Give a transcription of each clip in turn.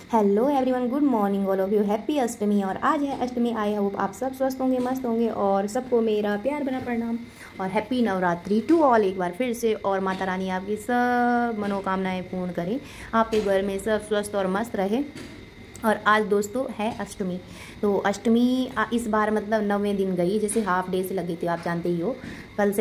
Hello everyone, good morning all of you. Happy Ashtami. और आज है अष्टमी। आई होप आप सब स्वस्थ होंगे, मस्त होंगे और सबको मेरा प्यार भरा प्रणाम और हैप्पी नवरात्रि टू ऑल एक बार फिर से। और माता रानी आपकी सब मनोकामनाएं पूर्ण करें, आपके घर में सब स्वस्थ और मस्त रहे। और आज दोस्तों है अष्टमी। तो अष्टमी इस बार मतलब 9वें दिन गई, जैसे हाफ डे से लगी थी, आप जानते ही हो। कल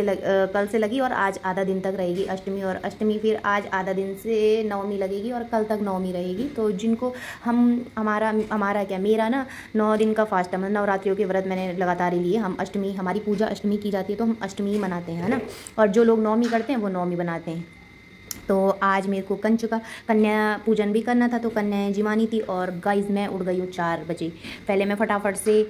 से लगी और आज आधा दिन तक रहेगी अष्टमी। और अष्टमी फिर आज आधा दिन से नवमी लगेगी और कल तक नवमी रहेगी। तो जिनको हमारा क्या, मेरा ना 9 दिन का फास्ट है, मतलब नवरात्रियों के व्रत मैंने लगातार ही लिए। हम अष्टमी, हमारी पूजा अष्टमी की जाती है तो हम अष्टमी ही मनाते हैं, है ना। और जो लोग नवमी करते हैं वो नवमी बनाते हैं। तो आज मेरे को कंचुका कन्या पूजन भी करना था, तो कन्याएं जिमानी थी। और गाइस मैं उठ गई हूँ 4 बजे। पहले मैं फटाफट से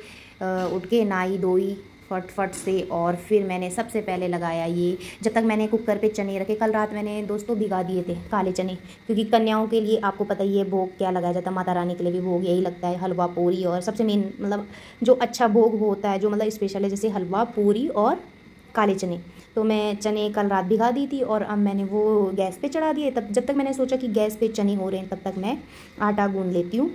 उठ के नहाई धोई फट से, और फिर मैंने सबसे पहले लगाया ये, जब तक मैंने कुकर पे चने रखे। कल रात मैंने दोस्तों भिगा दिए थे काले चने, क्योंकि कन्याओं के लिए आपको पता ही है भोग क्या लगाया जाता है। माता रानी के लिए भी भोग यही लगता है, हलवा पूरी। और सबसे मेन मतलब जो अच्छा भोग होता है, जो मतलब स्पेशल है, जैसे हलवा पूरी और काले चने। तो मैं चने कल रात भिगा दी थी और अब मैंने वो गैस पे चढ़ा दिए। तब जब तक मैंने सोचा कि गैस पे चने हो रहे हैं, तब तक मैं आटा गूंद लेती हूँ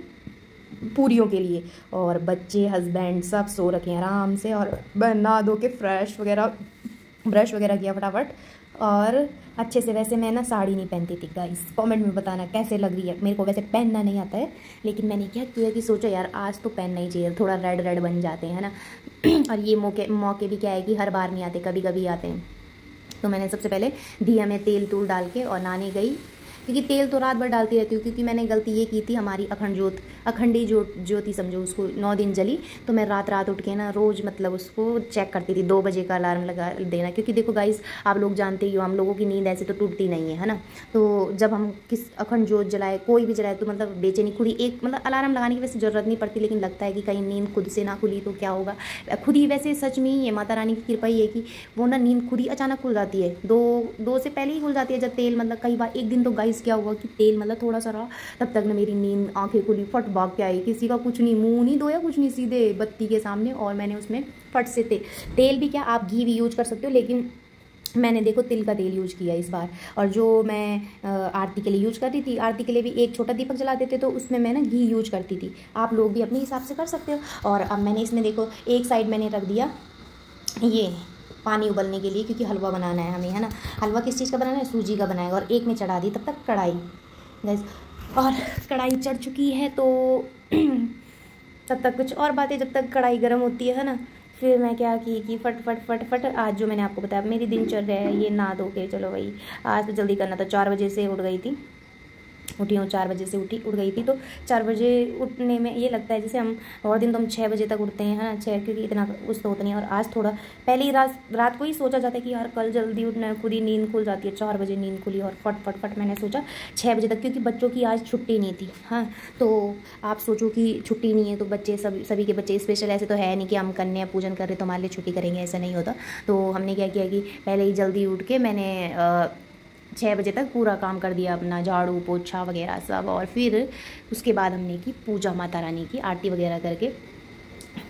पूरियों के लिए। और बच्चे हस्बैंड सब सो रखे हैं आराम से। और नहा धो के ब्रश वगैरह किया फटाफट। और अच्छे से, वैसे मैं ना साड़ी नहीं पहनती थी गाइस, कमेंट में बताना कैसे लग रही है। मेरे को वैसे पहनना नहीं आता है, लेकिन मैंने क्या किया कि सोचा यार आज तो पहनना ही चाहिए, थोड़ा रेड रेड बन जाते हैं, है ना। और ये मौके भी क्या है कि हर बार नहीं आते, कभी कभी आते हैं। तो मैंने सबसे पहले दिया में तेल तूल डाल के और नहाने गई, क्योंकि तेल तो रात भर डालती रहती हूँ। क्योंकि मैंने गलती ये की थी, हमारी अखंडी ज्योति समझो उसको 9 दिन जली। तो मैं रात उठ के ना रोज़ मतलब उसको चेक करती थी, 2 बजे का अलार्म लगा देना। क्योंकि देखो गाइस, आप लोग जानते ही हो, हम लोगों की नींद ऐसे तो टूटती नहीं है ना। तो जब हम किस अखंड ज्योत जलाए, कोई भी जलाए, तो मतलब बेचैनी खुद ही एक, मतलब अलार्म लगाने की वैसे ज़रूरत नहीं पड़ती, लेकिन लगता है कि कहीं नींद खुद से ना खुली तो क्या होगा। खुद ही वैसे सच में ही है, माता रानी की कृपा ही है कि वो ना नींद खुद ही अचानक खुल जाती है। दो से पहले ही खुल जाती है, जब तेल मतलब कई बार एक दिन तो गाइस क्या हुआ कि तेल मतलब थोड़ा सा रहा, तब तक ना मेरी नींद, आंखें खुली, फट भाग के आई। किसी का कुछ नहीं, मुंह नहीं धोया, कुछ नहीं, सीधे बत्ती के सामने। और मैंने उसमें फट से तेल भी क्या, आप घी भी यूज कर सकते हो, लेकिन मैंने देखो तिल का तेल यूज किया इस बार। और जो मैं आरती के लिए यूज करती थी, आरती के लिए भी एक छोटा दीपक जलाते थे, तो उसमें मैं ना घी यूज करती थी। आप लोग भी अपने हिसाब से कर सकते हो। और अब मैंने इसमें देखो एक साइड मैंने रख दिया ये पानी उबलने के लिए, क्योंकि हलवा बनाना है हमें, है ना। हलवा किस चीज़ का बनाना है, सूजी का बनाएगा। और एक में चढ़ा दी तब तक कढ़ाई गैस, और कढ़ाई चढ़ चुकी है। तो तब तक कुछ और बातें, जब तक कढ़ाई गर्म होती है ना। फिर मैं क्या की कि फट फट फट फट आज जो मैंने आपको बताया मेरी दिनचर्या है, ये नहा धो के चलो भाई आज तो जल्दी करना था। 4 बजे से उठ गई थी, उठी हूँ 4 बजे से उठ गई थी। तो 4 बजे उठने में ये लगता है जैसे हम और दिन तो हम 6 बजे तक उठते हैं, है ना। 6, क्योंकि इतना कुछ तो होता नहीं है। और आज थोड़ा पहले ही रात को ही सोचा जाता है कि यार कल जल्दी उठना है, खुद ही नींद खुल जाती है। 4 बजे नींद खुली और फट मैंने सोचा 6 बजे तक, क्योंकि बच्चों की आज छुट्टी नहीं थी। हाँ, तो आप सोचो कि छुट्टी नहीं है तो बच्चे सभी के बच्चे स्पेशल, ऐसे तो है नहीं कि हम कन्या पूजन कर रहे तो हमारे लिए छुट्टी करेंगे, ऐसा नहीं होता। तो हमने क्या किया कि पहले ही जल्दी उठ के मैंने 6 बजे तक पूरा काम कर दिया अपना, झाड़ू पोछा वगैरह सब। और फिर उसके बाद हमने की पूजा माता रानी की, आरती वगैरह करके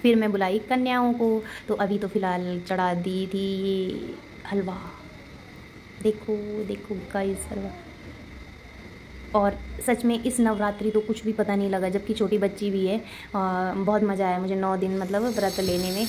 फिर मैं बुलाई कन्याओं को। तो अभी तो फ़िलहाल चढ़ा दी थी ये हलवा, देखो देखो गाइस हलवा। और सच में इस नवरात्रि तो कुछ भी पता नहीं लगा, जबकि छोटी बच्ची भी है। बहुत मज़ा आया मुझे 9 दिन मतलब व्रत लेने में,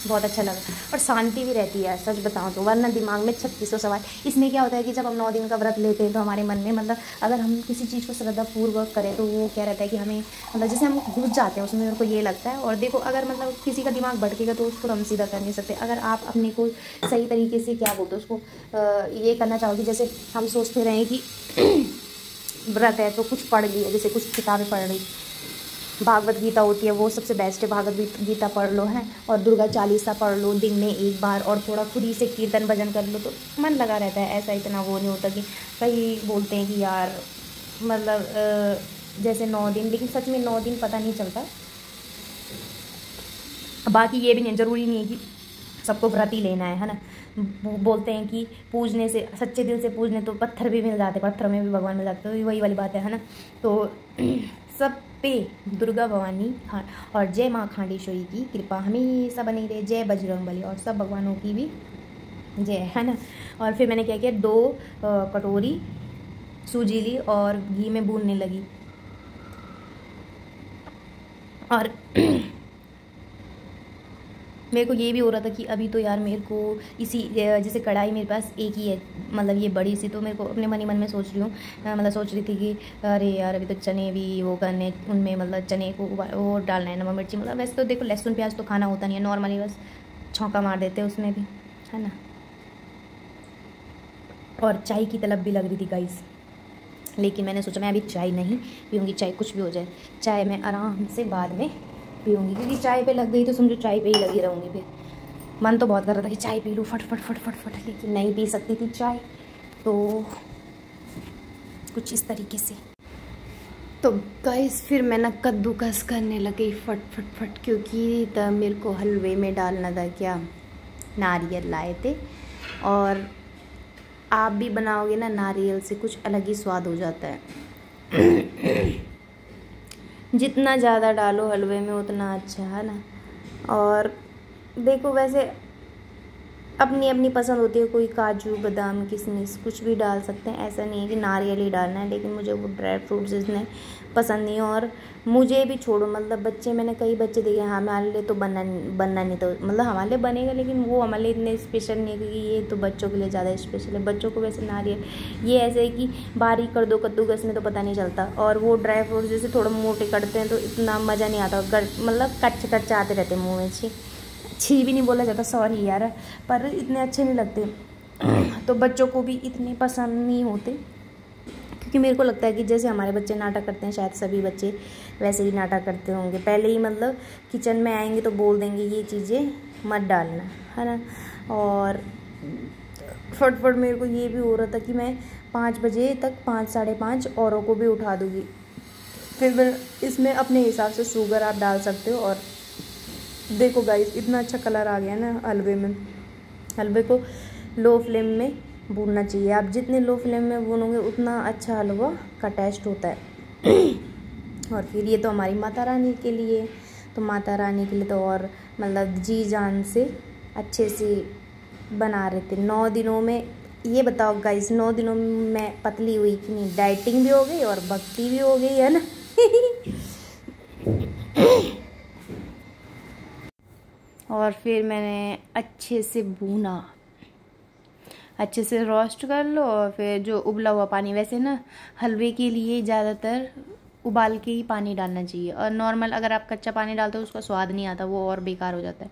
बहुत अच्छा लगा। और शांति भी रहती है सच बताऊं तो, वरना दिमाग में 3600 सवाल। इसमें क्या होता है कि जब हम 9 दिन का व्रत लेते हैं तो हमारे मन में मतलब अगर हम किसी चीज़ को श्रद्धापूर्वक करें तो वो क्या रहता है कि हमें मतलब जैसे हम घुस जाते हैं उसमें, मेरे को ये लगता है। और देखो अगर मतलब किसी का दिमाग भटकेगा तो उसको हम सीधा कर नहीं सकते। अगर आप अपने को सही तरीके से क्या बोलते हैं उसको ये करना चाहोगे, जैसे हम सोचते रहें कि व्रत है तो कुछ पढ़ लिया, जैसे कुछ किताबें पढ़ रही, भागवत गीता होती है वो सबसे बेस्ट है, भागवत गीता पढ़ लो, है। और दुर्गा चालीसा पढ़ लो दिन में एक बार, और थोड़ा खुद ही से कीर्तन भजन कर लो तो मन लगा रहता है। ऐसा इतना वो नहीं होता कि कई बोलते हैं कि यार मतलब जैसे 9 दिन, लेकिन सच में 9 दिन पता नहीं चलता। बाकी ये भी नहीं, ज़रूरी नहीं है कि सबको व्रत ही लेना है ना। बोलते हैं कि पूजने से, सच्चे दिल से पूजने तो पत्थर भी मिल जाते, पत्थरों में भी भगवान मिल जाते, तो वही वाली बात है ना। तो सब पे दुर्गा भवानी और जय माँ खांडेश्वरी की कृपा हमेशा बनी रहे। जय बजरंगबली, और सब भगवानों की भी जय, है ना। और फिर मैंने क्या किया, 2 कटोरी सूजी ली और घी में भूनने लगी। और मेरे को ये भी हो रहा था कि अभी तो यार मेरे को इसी जैसे कढ़ाई मेरे पास एक ही है, मतलब ये बड़ी सी, तो मेरे को अपने मन ही मन में सोच रही हूँ, मतलब सोच रही थी कि अरे यार अभी तो चने भी वो करने, उनमें मतलब चने को वो डालना है, नमक मिर्ची, मतलब वैसे तो देखो लहसुन प्याज तो खाना होता नहीं है, नॉर्मली बस छौंका मार देते हैं उसमें भी, है ना। और चाय की तलब भी लग रही थी गाइस, लेकिन मैंने सोचा मैं अभी चाय नहीं पीऊँगी, चाय कुछ भी हो जाए, चाय मैं आराम से बाद में पीऊँगी, क्योंकि चाय पे लग गई तो समझो चाय पे ही लगी रहूँगी। फिर मन तो बहुत कर रहा था कि चाय पी लूँ फट फट फट फट फट, लेकिन नहीं पी सकती थी चाय, तो कुछ इस तरीके से। तो गाइस फिर मैं ना कद्दूकस करने लगी फट फट फट, क्योंकि तब मेरे को हलवे में डालना था क्या, नारियल लाए थे, और आप भी बनाओगे ना नारियल से कुछ अलग ही स्वाद हो जाता है। जितना ज़्यादा डालो हलवे में उतना अच्छा, है ना। और देखो वैसे अपनी अपनी पसंद होती है, कोई काजू बादाम किशमिश कुछ भी डाल सकते हैं, ऐसा नहीं है कि नारियल ही डालना है, लेकिन मुझे वो ड्राई फ्रूट्स इतने पसंद नहीं है। और मुझे भी छोड़ो, मतलब बच्चे, मैंने कई बच्चे देखे हैं, हमारे लिए तो बनना नहीं, तो मतलब हमारे लिए बनेगा, लेकिन वो हमारे लिए इतने स्पेशल नहीं है, क्योंकि ये तो बच्चों के लिए ज़्यादा स्पेशल है। बच्चों को वैसे नारियल ये ऐसे है कि बारीक कर दो कद्दूकस में तो पता नहीं चलता, और वो ड्राई फ्रूट्स जैसे थोड़ा मोटे करते हैं तो इतना मज़ा नहीं आता, मतलब कच्चे कच्चे आते रहते मुँह में। छी भी नहीं बोला जाता, सॉरी यार, पर इतने अच्छे नहीं लगते, तो बच्चों को भी इतने पसंद नहीं होते, क्योंकि मेरे को लगता है कि जैसे हमारे बच्चे नाटक करते हैं, शायद सभी बच्चे वैसे ही नाटक करते होंगे, पहले ही मतलब किचन में आएंगे तो बोल देंगे ये चीज़ें मत डालना, है ना। और फटफट मेरे को ये भी हो रहा था कि मैं 5 बजे तक 5 साढ़े 5 औरों को भी उठा दूँगी। फिर मैं इसमें अपने हिसाब से शुगर आप डाल सकते हो। और देखो गाइस इतना अच्छा कलर आ गया ना हलवे में, हलवे को लो फ्लेम में भूनना चाहिए, आप जितने लो फ्लेम में भूनोगे उतना अच्छा हलवा का टेस्ट होता है। और फिर ये तो हमारी माता रानी के लिए, तो माता रानी के लिए तो और मतलब जी जान से अच्छे से बना रहे थे 9 दिनों में। ये बताओ गाइस 9 दिनों में मैं पतली हुई कि नहीं, डाइटिंग भी हो गई और भक्ति भी हो गई, है ना। और फिर मैंने अच्छे से भूना, अच्छे से रोस्ट कर लो, और फिर जो उबला हुआ पानी, वैसे ना हलवे के लिए ज़्यादातर उबाल के ही पानी डालना चाहिए, और नॉर्मल अगर आप कच्चा पानी डालते हो उसका स्वाद नहीं आता, वो और बेकार हो जाता है,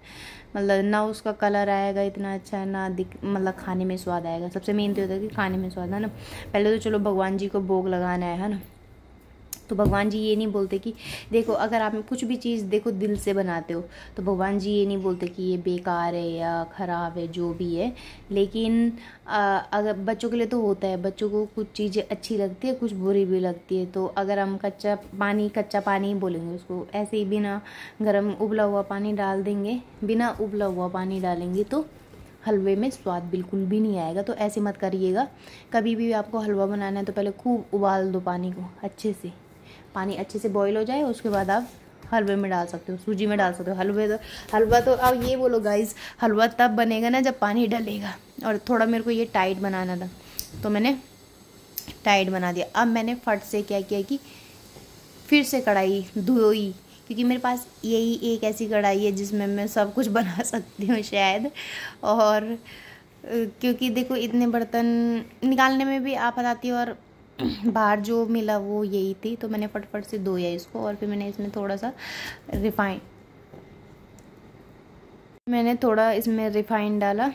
मतलब ना उसका कलर आएगा इतना अच्छा, ना मतलब खाने में स्वाद आएगा। सबसे मेन तो होता है कि खाने में स्वाद, है ना। पहले तो चलो भगवान जी को भोग लगाना है ना, तो भगवान जी ये नहीं बोलते कि देखो अगर आप कुछ भी चीज़ देखो दिल से बनाते हो तो भगवान जी ये नहीं बोलते कि ये बेकार है या ख़राब है, जो भी है। लेकिन अगर बच्चों के लिए तो होता है, बच्चों को कुछ चीज़ें अच्छी लगती है, कुछ बुरी भी लगती है, तो अगर हम कच्चा पानी ही बोलेंगे उसको, ऐसे ही बिना गर्म उबला हुआ पानी डाल देंगे, बिना उबला हुआ पानी डालेंगे तो हलवे में स्वाद बिल्कुल भी नहीं आएगा। तो ऐसे मत करिएगा, कभी भी आपको हलवा बनाना है तो पहले खूब उबाल दो पानी को अच्छे से, पानी अच्छे से बॉईल हो जाए, उसके बाद आप हलवे में डाल सकते हो, सूजी में डाल सकते हो। हलवा तो अब ये बोलो गाइस, हलवा तब बनेगा ना जब पानी डलेगा। और थोड़ा मेरे को ये टाइट बनाना था तो मैंने टाइट बना दिया। अब मैंने फट से क्या किया कि फिर से कढ़ाई धोई, क्योंकि मेरे पास यही एक ऐसी कढ़ाई है जिसमें मैं सब कुछ बना सकती हूँ शायद। और क्योंकि देखो इतने बर्तन निकालने में भी आफत आती है, और बाहर जो मिला वो यही थी, तो मैंने फटफट से धोया इसको। और फिर मैंने इसमें थोड़ा इसमें रिफाइंड डाला।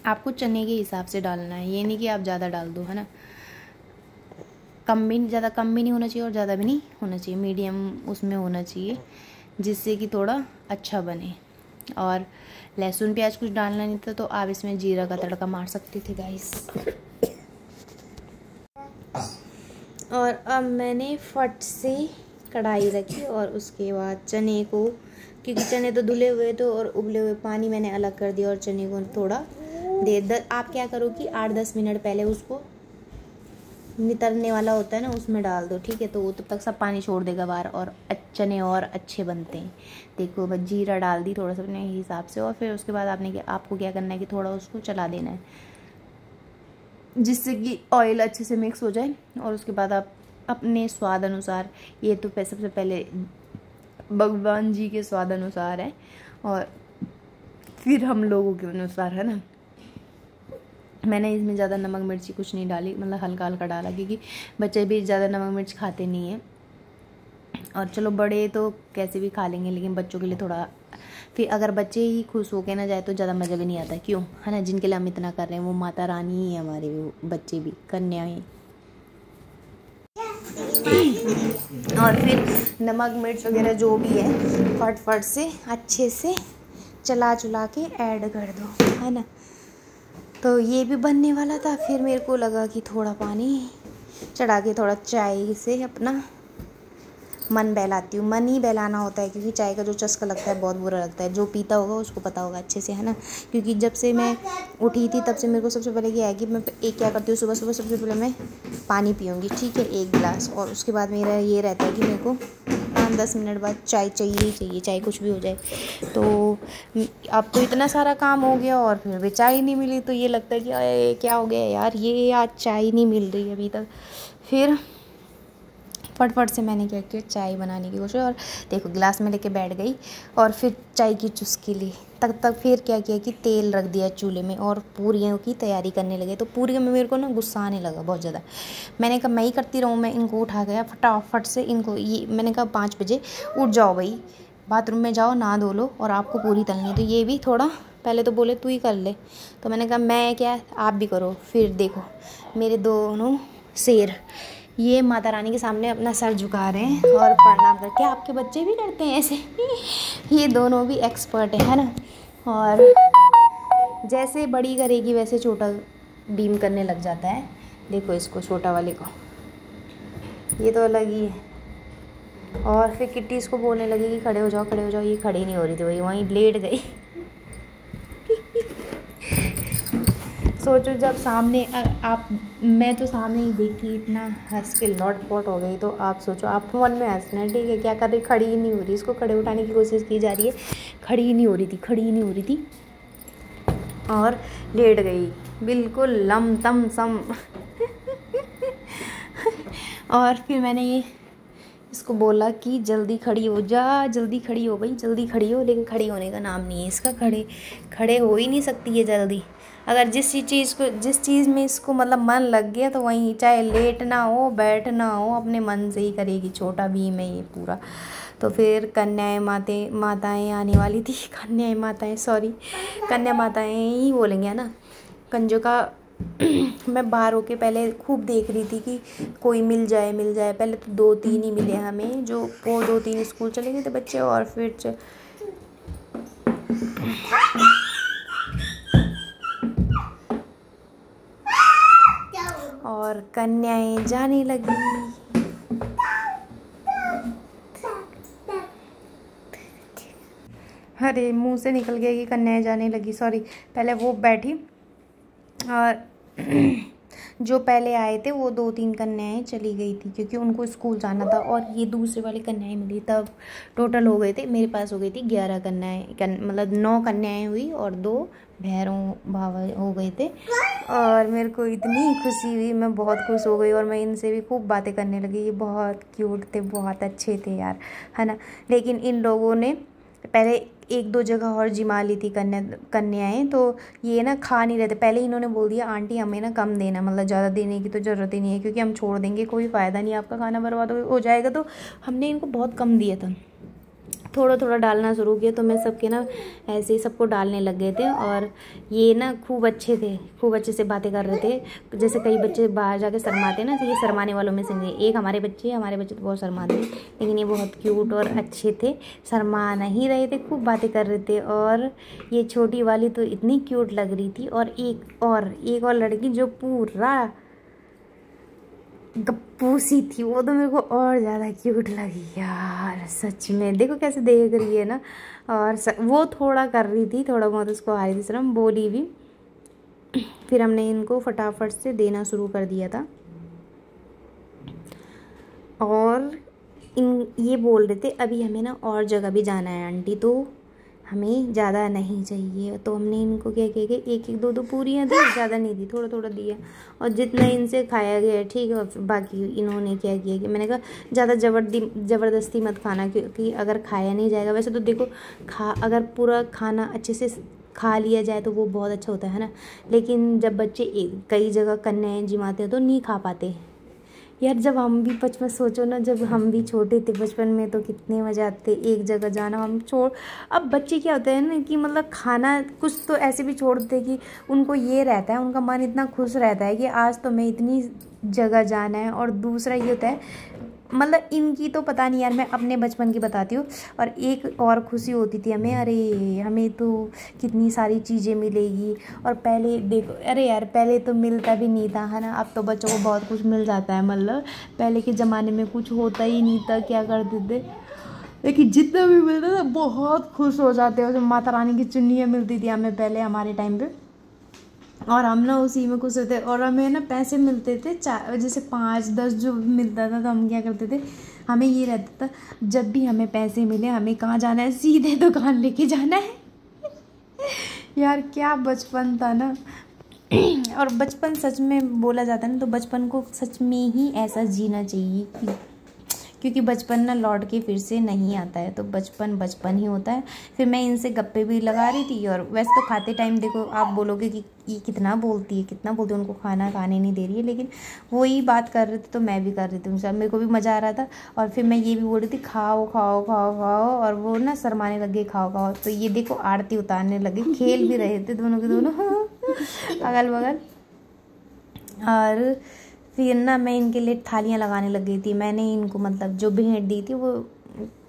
आपको चने के हिसाब से डालना है, ये नहीं कि आप ज़्यादा डाल दो, है ना। ज़्यादा कम भी नहीं होना चाहिए और ज़्यादा भी नहीं होना चाहिए, मीडियम उसमें होना चाहिए, जिससे कि थोड़ा अच्छा बने। और लहसुन प्याज कुछ डालना नहीं था, तो आप इसमें जीरा का तड़का मार सकते थे गाइस। और अब मैंने फट से कढ़ाई रखी, और उसके बाद चने को, क्योंकि चने तो धुले हुए थे और उबले हुए पानी मैंने अलग कर दिया, और चने को थोड़ा आप क्या करो कि 8-10 मिनट पहले उसको नितरने वाला होता है ना, उसमें डाल दो, ठीक है। तो वो तब तक सब पानी छोड़ देगा बाहर, और चने और अच्छे बनते हैं। देखो बस जीरा डाल दी थोड़ा सा अपने हिसाब से, और फिर उसके बाद आपको क्या करना है कि थोड़ा उसको चला देना है, जिससे कि ऑयल अच्छे से मिक्स हो जाए। और उसके बाद आप अपने स्वाद अनुसार, ये तो सबसे पहले भगवान जी के स्वाद अनुसार है और फिर हम लोगों के अनुसार, है ना। मैंने इसमें ज़्यादा नमक मिर्ची कुछ नहीं डाली, मतलब हल्का हल्का डाला, क्योंकि बच्चे भी ज़्यादा नमक मिर्च खाते नहीं हैं। और चलो बड़े तो कैसे भी खा लेंगे, लेकिन बच्चों के लिए थोड़ा, फिर अगर बच्चे ही खुश होके ना जाए तो ज़्यादा मज़ा भी नहीं आता, क्यों, है ना। जिनके लिए हम इतना कर रहे हैं वो माता रानी ही है हमारे, वो बच्चे भी कन्याएं। और फिर नमक मिर्च वगैरह जो भी है फट से अच्छे से चला चुला के ऐड कर दो, है ना। तो ये भी बनने वाला था। फिर मेरे को लगा कि थोड़ा पानी चढ़ा के थोड़ा चाय से अपना मन बहलाती हूँ। मन ही बहलाना होता है, क्योंकि चाय का जो चस्का लगता है बहुत बुरा लगता है। जो पीता होगा उसको पता होगा अच्छे से, है ना। क्योंकि जब से मैं उठी थी तब से मेरे को सबसे पहले ये है कि मैं क्या करती हूँ, सुबह सुबह सबसे पहले मैं पानी पीऊँगी, ठीक है, 1 गिलास। और उसके बाद मेरा ये रहता है कि मेरे को 5-10 मिनट बाद चाय चाहिए ही चाहिए, चाहे कुछ भी हो जाए। तो अब तो इतना सारा काम हो गया और फिर भी चाय नहीं मिली, तो ये लगता है कि अरे क्या हो गया यार, ये आज चाय नहीं मिल रही अभी तक। फिर फटफट से मैंने क्या किया, चाय बनाने की कोशिश, और देखो गिलास में लेके बैठ गई और फिर चाय की चुस्की ली। तक फिर क्या किया कि तेल रख दिया चूल्हे में और पूरियों की तैयारी करने लगे। तो पूरियों में मेरे को ना गुस्सा आने लगा बहुत ज़्यादा। मैंने कहा मैं ही करती रहूँ, मैं इनको उठा गया फटाफट से इनको, ये मैंने कहा 5 बजे उठ जाओ भाई, बाथरूम में जाओ, नहा धो लो और आपको पूरी तलनी है। तो ये भी थोड़ा पहले तो बोले तू ही कर ले, तो मैंने कहा मैं क्या, आप भी करो। फिर देखो मेरे दोनों शेर ये माता रानी के सामने अपना सर झुका रहे हैं और प्रणाम कर, क्या आपके बच्चे भी करते हैं ऐसे? ये दोनों भी एक्सपर्ट है ना। और जैसे बड़ी करेगी वैसे छोटा बीम करने लग जाता है। देखो इसको, छोटा वाले को, ये तो अलग ही है। और फिर किट्टी इसको बोलने लगी कि खड़े हो जाओ खड़े हो जाओ, ये खड़ी नहीं हो रही थी, वही वहीं लेट गई। सोचो जब सामने आप, मैं तो सामने ही देखी इतना हंस के लौटपॉट हो गई, तो आप सोचो, आप मन में हंसना, ठीक है, क्या कर रही, खड़ी ही नहीं हो रही, इसको खड़े उठाने की कोशिश की जा रही है, खड़ी ही नहीं हो रही थी, खड़ी ही नहीं हो रही थी और लेट गई बिल्कुल लम तम सम। और फिर मैंने ये इसको बोला कि जल्दी खड़ी हो जा, जल्दी खड़ी हो भाई, जल्दी खड़ी हो, लेकिन खड़ी होने का नाम नहीं है इसका, खड़े हो ही नहीं सकती है जल्दी। अगर जिस चीज़ में इसको मतलब मन लग गया तो वहीं, चाहे लेटना हो बैठना हो, अपने मन से ही करेगी। छोटा भीम है ये पूरा। तो फिर माताएं आने वाली थी, कन्या माताएं ही बोलेंगे, है ना। कंजों का मैं बाहर होके पहले खूब देख रही थी कि कोई मिल जाए। पहले तो 2-3 ही मिले हमें, जो वो 2-3 स्कूल चले गए थे बच्चे, और फिर और कन्याएं जाने लगी। अरे मुंह से निकल गया कि कन्याएं जाने लगी, सॉरी। पहले वो बैठी और जो पहले आए थे वो 2-3 कन्याएं चली गई थी, क्योंकि उनको स्कूल जाना था, और ये दूसरे वाले कन्याएं मिली। तब टोटल हो गए थे, मेरे पास हो गई थी 11 कन्याएं, मतलब 9 कन्याएं हुई और 2 भैरों भाव हो गए थे। और मेरे को इतनी खुशी हुई, मैं बहुत खुश हो गई, और मैं इनसे भी खूब बातें करने लगी। ये बहुत क्यूट थे, बहुत अच्छे थे यार, है ना। लेकिन इन लोगों ने पहले 1-2 जगह और जिमा ली थी कन्याएं, तो ये ना खा नहीं रहे थे। पहले इन्होंने बोल दिया आंटी हमें ना कम देना, मतलब ज़्यादा देने की तो ज़रूरत ही नहीं है, क्योंकि हम छोड़ देंगे, कोई फ़ायदा नहीं, आपका खाना बर्बाद हो जाएगा। तो हमने इनको बहुत कम दिया था, थोड़ा थोड़ा डालना शुरू किया। तो मैं सबके ना ऐसे ही सबको डालने लग गए थे। और ये ना खूब अच्छे थे, खूब अच्छे से बातें कर रहे थे। जैसे कई बच्चे बाहर जाके शर्माते ना, तो ये शर्माने वालों में से नहीं। एक हमारे बच्चे तो बहुत शर्माते हैं, लेकिन ये बहुत क्यूट और अच्छे थे, शर्मा नहीं रहे थे, खूब बातें कर रहे थे। और ये छोटी वाली तो इतनी क्यूट लग रही थी। और एक और लड़की जो पूरा गप्पू सी थी, वो तो मेरे को और ज़्यादा क्यूट लगी यार, सच में। देखो कैसे देख रही है ना। और वो थोड़ा कर रही थी, थोड़ा बहुत उसको आ रही थी शर्म, बोली भी। फिर हमने इनको फटाफट से देना शुरू कर दिया था। और ये बोल रहे थे अभी हमें ना और जगह भी जाना है आंटी, तो हमें ज़्यादा नहीं चाहिए। तो हमने इनको क्या किया कि एक एक दो दो पूरियाँ दी, ज़्यादा नहीं दी, थोड़ा थोड़ा दिया। और जितना इनसे खाया गया ठीक है। और बाकी इन्होंने क्या किया कि मैंने कहा ज़्यादा ज़बरदस्ती मत खाना, क्योंकि अगर खाया नहीं जाएगा, वैसे तो देखो अगर पूरा खाना अच्छे से खा लिया जाए तो वो बहुत अच्छा होता है ना। लेकिन जब बच्चे कई जगह कन्याएं जिमाते हैं तो नहीं खा पाते यार। जब हम भी बचपन, सोचो ना, जब हम भी छोटे थे बचपन में तो कितने मज़े आते, एक जगह जाना हम छोड़। अब बच्चे क्या होता है ना कि मतलब खाना कुछ तो ऐसे भी छोड़ देते कि उनको ये रहता है, उनका मन इतना खुश रहता है कि आज तो मैं इतनी जगह जाना है। और दूसरा ये होता है, मतलब इनकी तो पता नहीं यार, मैं अपने बचपन की बताती हूँ। और एक और खुशी होती थी हमें, अरे हमें तो कितनी सारी चीज़ें मिलेगी। और पहले देखो, अरे यार पहले तो मिलता भी नहीं था, है ना। अब तो बच्चों को बहुत कुछ मिल जाता है। मतलब पहले के ज़माने में कुछ होता ही नहीं था, क्या करते थे, लेकिन जितना भी मिलता था बहुत खुश हो जाते हैं। माता रानी की चुन्नियाँ मिलती थी हमें पहले हमारे टाइम पे, और हम ना उसी में खुश होते। और हमें ना पैसे मिलते थे, जैसे 5-10 जो मिलता था, तो हम क्या करते थे, हमें ये रहता था जब भी हमें पैसे मिले हमें कहाँ जाना है, सीधे दुकान लेके जाना है। यार क्या बचपन था ना। और बचपन सच में बोला जाता है ना, तो बचपन को सच में ही ऐसा जीना चाहिए क्योंकि बचपन ना लौट के फिर से नहीं आता है। तो बचपन बचपन ही होता है। फिर मैं इनसे गप्पे भी लगा रही थी। और वैसे तो खाते टाइम देखो आप बोलोगे कि ये कितना बोलती है, उनको खाना खाने नहीं दे रही है, लेकिन वही बात कर रहे थे तो मैं भी कर रही थी उनसे, मेरे को भी मज़ा आ रहा था। और फिर मैं ये भी बोल रही थी खाओ खाओ खाओ खाओ, और वो ना शरमाने लगे खाओ खाओ। तो ये देखो आरती उतारने लगे, खेल भी रहे थे दोनों के दोनों अगल बगल। और फिर ना मैं इनके लिए थालियाँ लगाने लग गई थी। मैंने इनको मतलब जो भेंट दी थी वो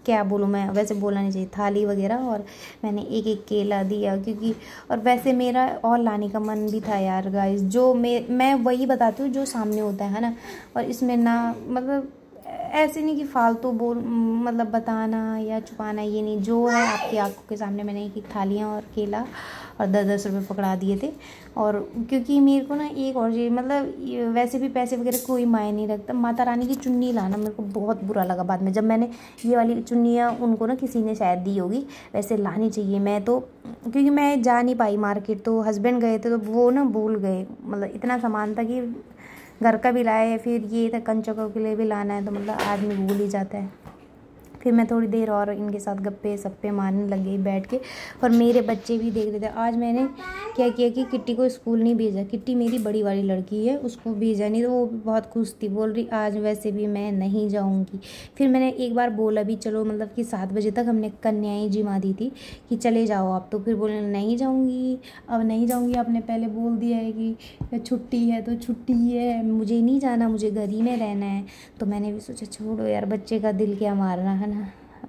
क्या बोलूँ मैं, वैसे बोलना नहीं चाहिए, थाली वगैरह। और मैंने एक एक केला दिया क्योंकि, और वैसे मेरा और लाने का मन भी था यार गाइस। जो मैं वही बताती हूँ जो सामने होता है ना। और इसमें ना मतलब ऐसे नहीं कि फालतू मतलब बताना या छुपाना, ये नहीं, जो है आपकी आंखों के सामने। मैंने एक थालियाँ और केला और 10-10 रुपये पकड़ा दिए थे। और क्योंकि मेरे को ना एक और चीज़, मतलब वैसे भी पैसे वगैरह कोई मायने नहीं रखता, माता रानी की चुन्नी लाना मेरे को बहुत बुरा लगा बाद में, जब मैंने ये वाली चुन्नियाँ उनको ना किसी ने शायद दी होगी। वैसे लानी चाहिए, मैं तो क्योंकि मैं जा नहीं पाई मार्केट, तो हस्बैंड गए थे तो वो ना भूल गए। मतलब इतना सामान था कि घर का भी लाए, फिर ये था कंचकों के लिए भी लाना है, तो मतलब आदमी भूल ही जाता है। फिर मैं थोड़ी देर और इनके साथ गप्पे सप्पे मारने लग गई बैठ के। और मेरे बच्चे भी देख रहे थे। आज मैंने क्या किया कि किट्टी को स्कूल नहीं भेजा। किट्टी मेरी बड़ी वाली लड़की है, उसको भेजा नहीं, तो वो भी बहुत खुश थी, बोल रही आज वैसे भी मैं नहीं जाऊंगी। फिर मैंने एक बार बोला भी चलो, मतलब कि 7 बजे तक हमने कन्याएं जिमा दी थी कि चले जाओ आप, तो फिर बोले नहीं जाऊँगी, अब नहीं जाऊँगी, आपने पहले बोल दिया है कि छुट्टी है तो छुट्टी है, मुझे नहीं जाना, मुझे घर ही में रहना है। तो मैंने भी सोचा छोड़ो यार, बच्चे का दिल क्या मारना, है ना,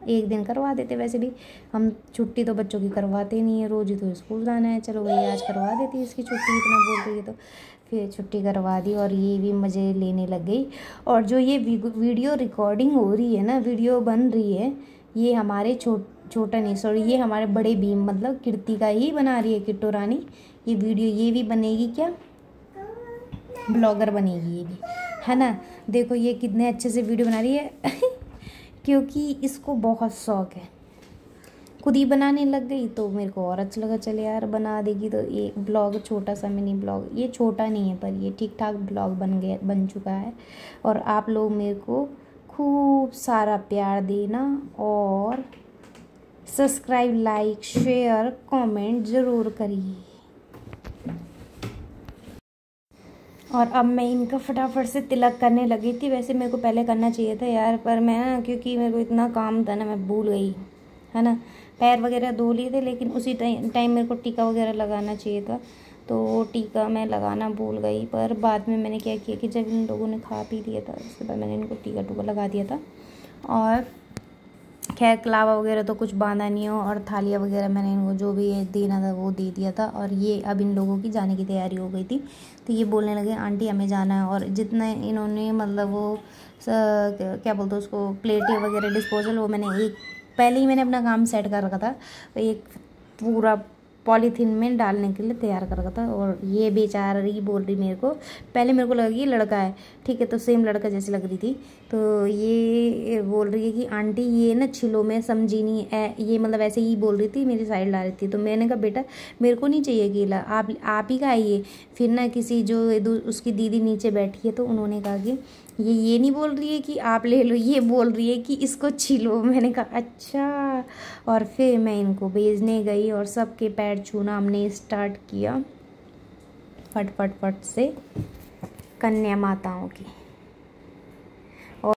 एक दिन करवा देते। वैसे भी हम छुट्टी तो बच्चों की करवाते नहीं है, रोज़ ही तो स्कूल जाना है, चलो भाई आज करवा देती इसकी छुट्टी, इतना बोल रही है तो। फिर छुट्टी करवा दी और ये भी मज़े लेने लग गई। और जो ये वीडियो रिकॉर्डिंग हो रही है ना, वीडियो बन रही है, ये हमारे छोटा नहीं, सॉरी, ये हमारे बड़े भीम मतलब कीर्ति का ही बना रही है किट्टू रानी ये वीडियो। ये भी बनेगी क्या, ब्लॉगर बनेगी ये भी, है ना। देखो ये कितने अच्छे से वीडियो बना रही है क्योंकि इसको बहुत शौक़ है। खुद ही बनाने लग गई तो मेरे को और अच्छा लगा, चले यार बना देगी। तो ये ब्लॉग छोटा सा मिनी ब्लॉग, ये छोटा नहीं है पर ये ठीक ठाक ब्लॉग बन चुका है। और आप लोग मेरे को खूब सारा प्यार देना और सब्सक्राइब, लाइक, शेयर, कमेंट ज़रूर करिए। और अब मैं इनका फटाफट से तिलक करने लगी थी। वैसे मेरे को पहले करना चाहिए था यार, पर मैं ना क्योंकि मेरे को इतना काम था ना, मैं भूल गई, है ना। पैर वगैरह धो लिए थे, लेकिन उसी टाइम मेरे को टीका वगैरह लगाना चाहिए था, तो टीका मैं लगाना भूल गई। पर बाद में मैंने क्या किया कि जब इन लोगों ने खा पी लिया था उसके बाद मैंने इनको टीका टूका लगा दिया था। और खैर कलावा वगैरह तो कुछ बांधा नहीं हो, और थालियाँ वगैरह मैंने इनको जो भी देना था वो दे दिया था। और ये अब इन लोगों की जाने की तैयारी हो गई थी, तो ये बोलने लगे आंटी हमें जाना है। और जितना इन्होंने मतलब वो क्या बोलते हैं उसको, प्लेटें वगैरह डिस्पोजल, वो मैंने एक पहले ही मैंने अपना काम सेट कर रखा था, तो एक पूरा पॉलीथीन में डालने के लिए तैयार कर रखा था। और ये बेचारी बोल रही मेरे को, पहले मेरे को लगा ये लड़का है, ठीक है, तो सेम लड़का जैसी लग रही थी। तो ये बोल रही है कि आंटी ये ना छिलो, मैं समझी नहीं ये मतलब ऐसे ही बोल रही थी, मेरी साइड ला रही थी। तो मैंने कहा बेटा मेरे को नहीं चाहिए केला, आप ही का है ये। फिर ना किसी जो उसकी दीदी नीचे बैठी है तो उन्होंने कहा कि ये नहीं बोल रही है कि आप ले लो, ये बोल रही है कि इसको छीलो। मैंने कहा अच्छा। और फिर मैं इनको भेजने गई और सबके पैर छूना हमने स्टार्ट किया फट फट फट से, कन्या माताओं की।